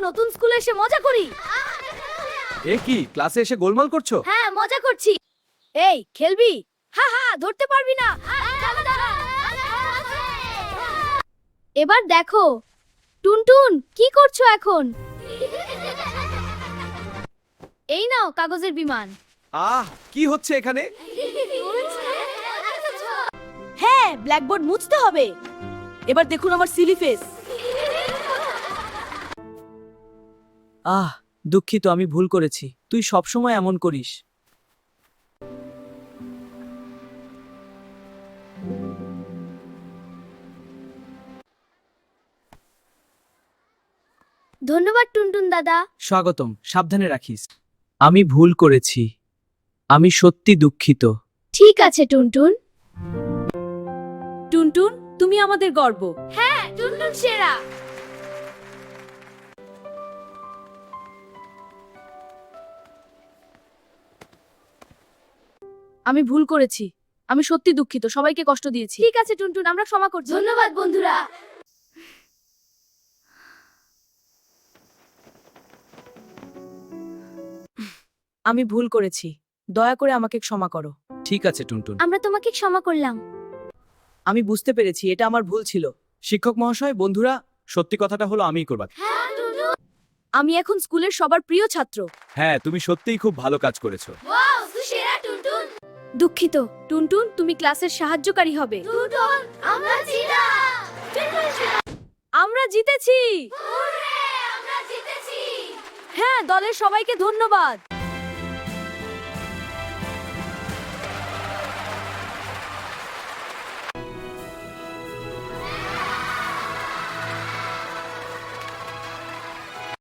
নতুন স্কুলে এসে মজা করি। এ কি ক্লাসে এসে গোলমাল করছো? হ্যাঁ, মজা করছি। এই খেলবি? ধরতে পারবি না। এবার দেখো টুনটুন কি করছো এখন? এই নাও কাগজের বিমান। কি হচ্ছে এখানে? হ্যাঁ, ব্ল্যাকবোর্ড মুছতে হবে। এবার দেখুন আমার সিলি ফেস। দুঃখিত, আমি ভুল করেছি। তুই সবসময় এমন করিস। ধন্যবাদ টুনটুন দাদা। স্বাগতম, সাবধানে রাখিস। আমি ভুল করেছি। আমি সত্যি দুঃখিত। ঠিক আছে টুনটুন। টুনটুন, তুমি আমাদের গর্ব। হ্যাঁ, টুনটুন সেরা। আমি ভুল করেছি। আমি সত্যি দুঃখিত, সবাইকে কষ্ট দিয়েছি। ঠিক আছে টুনটুন, আমরা ক্ষমা করছি। ধন্যবাদ বন্ধুরা। আমি ভুল করেছি, দয়া করে আমাকে ক্ষমা করো। ঠিক আছে টুনটুন। আমরা তোমাকে ক্ষমা করলাম। আমি বুঝতে পেরেছি এটা আমার ভুল ছিল। শিক্ষক মহাশয়, বন্ধুরা, সত্যি কথাটা হলো আমিই করব। আমি এখন স্কুলের সবার প্রিয় ছাত্র। হ্যাঁ, তুমি সত্যিই খুব ভালো কাজ করেছো। ওয়াও, তুই সেরা টুনটুন। দুঃখিত টুনটুন, তুমি ক্লাসের সাহায্যকারী হবে। টুনটুন, আমরা জিতা। আমরা জিতেছি। হুররে, আমরা জিতেছি। হ্যাঁ, দলের সবাইকে ধন্যবাদ।